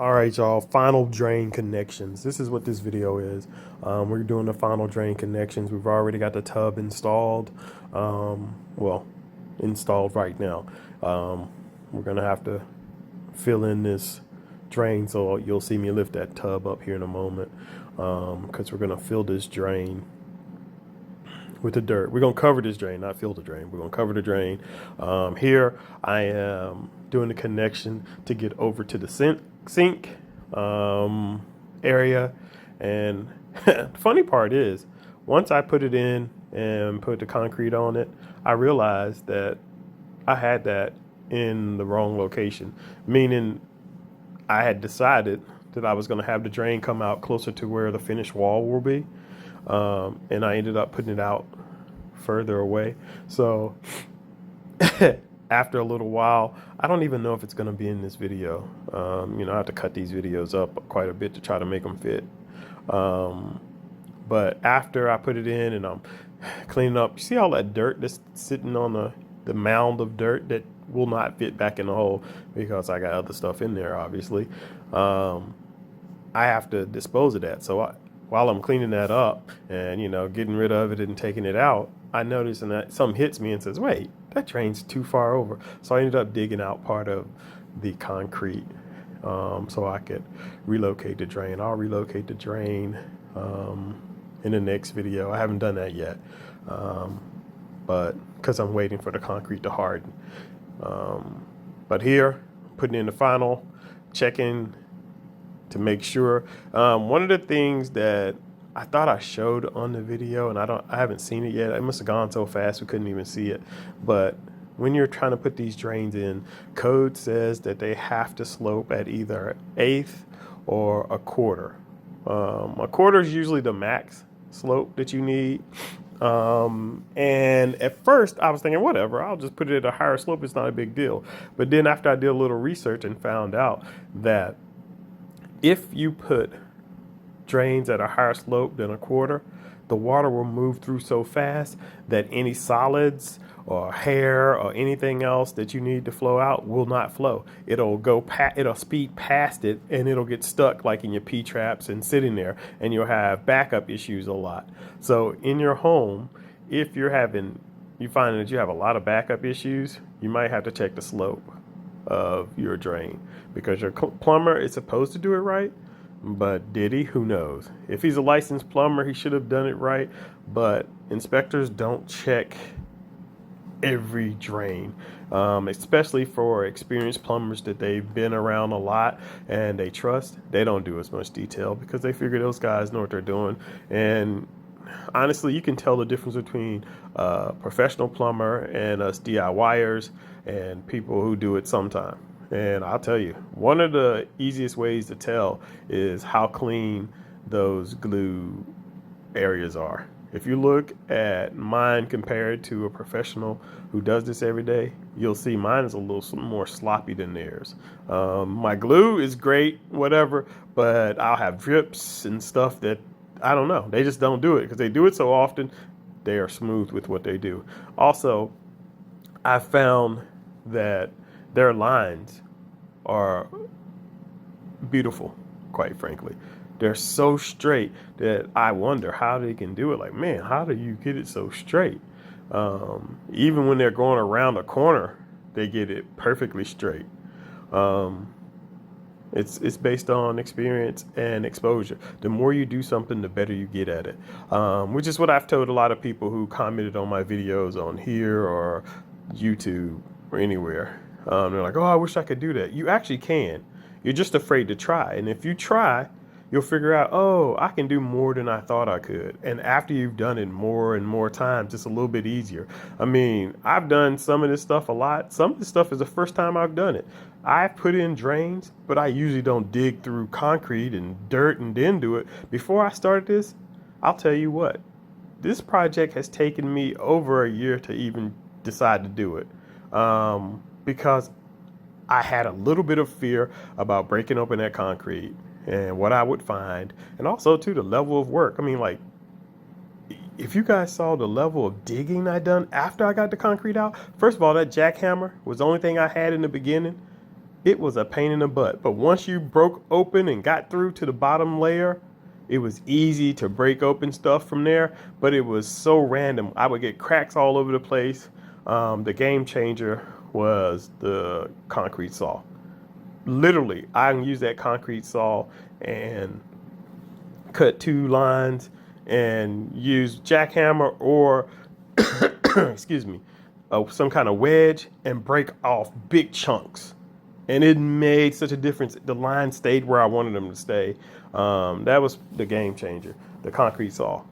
All right, y'all, final drain connections. This is what this video is. We're doing the final drain connections. We've already got the tub installed. Well, installed right now. We're gonna have to fill in this drain, so you'll see me lift that tub up here in a moment, because we're gonna fill this drain with the dirt. We're gonna cover this drain, not fill the drain. We're gonna cover the drain. Here I am doing the connection to get over to the sink area. And the funny part is, once I put it in and put the concrete on it, I realized that I had that in the wrong location, meaning I had decided that I was going to have the drain come out closer to where the finished wall will be. And I ended up putting it out further away. So after a little while, I don't even know if it's going to be in this video. I have to cut these videos up quite a bit to try to make them fit. But after I put it in and I'm cleaning up, you see all that dirt that's sitting on the mound of dirt that will not fit back in the hole because I got other stuff in there, obviously. I have to dispose of that. So while I'm cleaning that up and, getting rid of it and taking it out, I notice that something hits me and says, wait, that drain's too far over. So I ended up digging out part of the concrete so I could relocate the drain. I'll relocate the drain in the next video. I haven't done that yet, but because I'm waiting for the concrete to harden. But here, putting in the final, checking to make sure. One of the things that I thought I showed on the video, and I haven't seen it yet. It must have gone so fast we couldn't even see it. But when you're trying to put these drains in, code says that they have to slope at either an eighth or a quarter. A quarter is usually the max slope that you need. And at first I was thinking, whatever, I'll just put it at a higher slope. It's not a big deal. But then after I did a little research and found out that if you put drains at a higher slope than a quarter, the water will move through so fast that any solids or hair or anything else that you need to flow out will not flow. It'll speed past it and it'll get stuck like in your P traps and sitting there, and you'll have backup issues a lot. So in your home, if you find that you have a lot of backup issues, you might have to check the slope of your drain, because your plumber is supposed to do it right. But did he? Who knows? If he's a licensed plumber, he should have done it right. But inspectors don't check every drain, especially for experienced plumbers that they've been around a lot and they trust. They don't do as much detail because they figure those guys know what they're doing. And honestly, you can tell the difference between a professional plumber and us DIYers and people who do it sometime. And I'll tell you, one of the easiest ways to tell is how clean those glue areas are. If you look at mine compared to a professional who does this every day, you'll see mine is a little more sloppy than theirs. My glue is great, whatever, but I'll have drips and stuff that, I don't know. They just don't do it because they do it so often. They are smooth with what they do. Also, I found that their lines are beautiful, quite frankly. They're so straight that I wonder how they can do it. Like, man, how do you get it so straight? Even when they're going around a corner, they get it perfectly straight. It's based on experience and exposure. The more you do something, the better you get at it, which is what I've told a lot of people who commented on my videos on here or YouTube or anywhere. They're like, oh, I wish I could do that. You actually can. You're just afraid to try. And if you try, you'll figure out, oh, I can do more than I thought I could. And after you've done it more and more times, it's a little bit easier. I mean, I've done some of this stuff a lot. Some of this stuff is the first time I've done it. I've put in drains, but I usually don't dig through concrete and dirt and then do it. Before I started this, I'll tell you what, this project has taken me over a year to even decide to do it. Because I had a little bit of fear about breaking open that concrete and what I would find. And also, too, the level of work. I mean, like, if you guys saw the level of digging I done after I got the concrete out, first of all, that jackhammer was the only thing I had in the beginning. It was a pain in the butt. But once you broke open and got through to the bottom layer, it was easy to break open stuff from there. But it was so random. I would get cracks all over the place. The game changer was the concrete saw. Literally, I can use that concrete saw and cut 2 lines and use jackhammer or excuse me, some kind of wedge and break off big chunks. And it made such a difference. The line stayed where I wanted them to stay. That was the game changer, the concrete saw.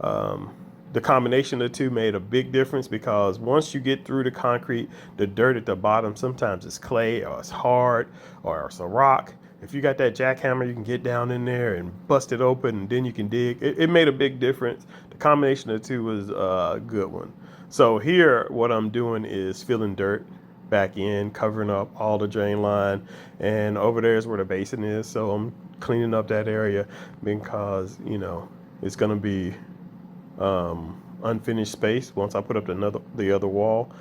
The combination of the two made a big difference because once you get through the concrete, the dirt at the bottom, sometimes it's clay or it's hard or it's a rock. If you got that jackhammer, you can get down in there and bust it open and then you can dig. It made a big difference. The combination of the two was a good one. So here, what I'm doing is filling dirt back in, covering up all the drain line, and over there is where the basin is. So I'm cleaning up that area because, it's going to be unfinished space once I put up the other wall.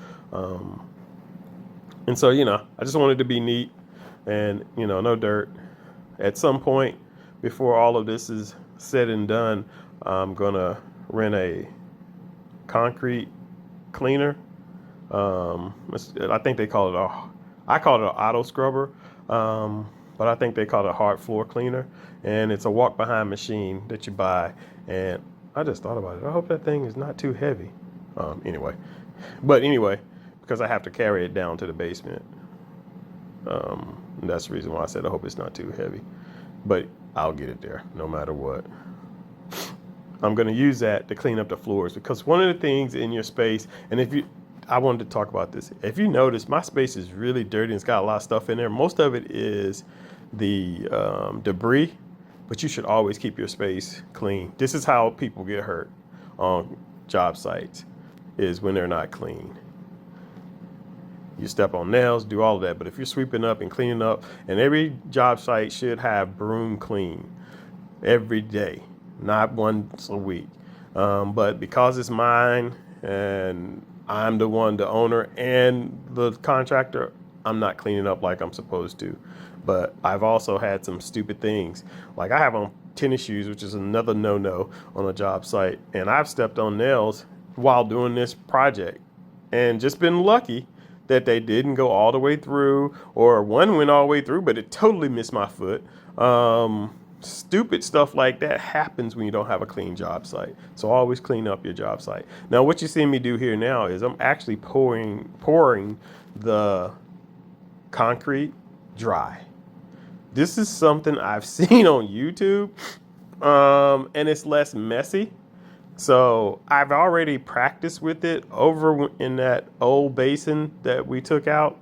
And so, I just wanted to be neat and, no dirt. At some point before all of this is said and done, I'm going to rent a concrete cleaner. I think they call it I call it an auto scrubber. But I think they call it a hard floor cleaner, and it's a walk behind machine that you buy. And I just thought about it. I hope that thing is not too heavy. Anyway, because I have to carry it down to the basement. And that's the reason why I said I hope it's not too heavy, but I'll get it there no matter what. I'm going to use that to clean up the floors because one of the things in your space, and I wanted to talk about this. If you notice, my space is really dirty and it's got a lot of stuff in there. Most of it is the debris, but you should always keep your space clean. This is how people get hurt on job sites, is when they're not clean. You step on nails, do all of that. But if you're sweeping up and cleaning up, and every job site should have broom clean every day, not once a week. But because it's mine and I'm the owner and the contractor, I'm not cleaning up like I'm supposed to. But I've also had some stupid things. Like I have on tennis shoes, which is another no-no on a job site. And I've stepped on nails while doing this project and just been lucky that they didn't go all the way through, or one went all the way through, but it totally missed my foot. Stupid stuff like that happens when you don't have a clean job site. So always clean up your job site. Now, what you see me do here now is I'm actually pouring the concrete dry. This is something I've seen on YouTube, and it's less messy. So I've already practiced with it over in that old basin that we took out.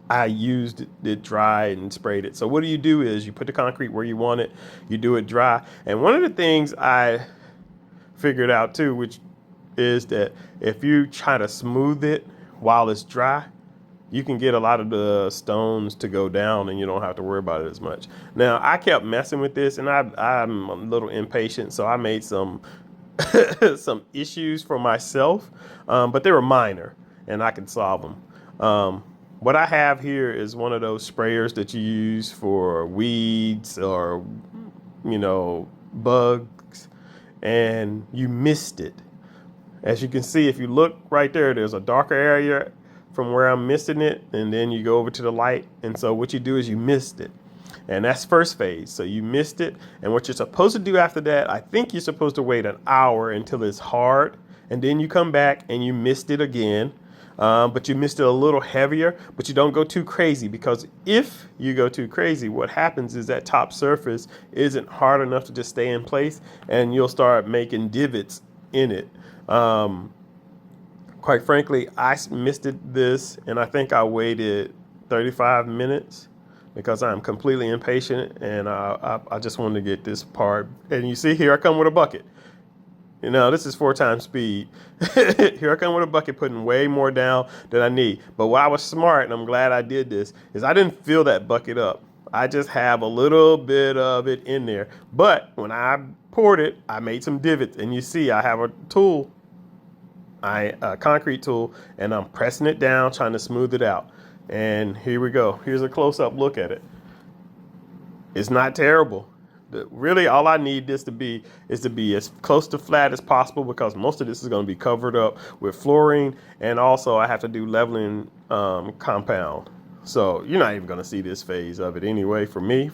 I used it dry and sprayed it. So what you do is you put the concrete where you want it, you do it dry. And one of the things I figured out too, which is that if you try to smooth it while it's dry, you can get a lot of the stones to go down and you don't have to worry about it as much. Now, I kept messing with this and I'm a little impatient, so I made some some issues for myself, but they were minor and I can solve them. What I have here is one of those sprayers that you use for weeds or, bugs, and you missed it. As you can see, if you look right there, there's a darker area from where I'm missing it, and then you go over to the light. And so what you do is you missed it. And that's first phase. So you missed it. And what you're supposed to do after that, I think you're supposed to wait an hour until it's hard. And then you come back and you missed it again. But you missed it a little heavier, but you don't go too crazy, because if you go too crazy, what happens is that top surface isn't hard enough to just stay in place and you'll start making divots in it. Quite frankly, I missed this and I think I waited 35 minutes because I'm completely impatient and I just wanted to get this part. And you see here, I come with a bucket. This is 4 times speed. Here I come with a bucket, putting way more down than I need. But what I was smart, and I'm glad I did this, is I didn't fill that bucket up. I just have a little bit of it in there. But when I poured it, I made some divots. And you see I have a tool, a concrete tool, and I'm pressing it down, trying to smooth it out. And here we go. Here's a close-up look at it. It's not terrible. Really, all I need this to be is to be as close to flat as possible, because most of this is going to be covered up with fluorine, and also I have to do leveling compound. So you're not even going to see this phase of it anyway for me.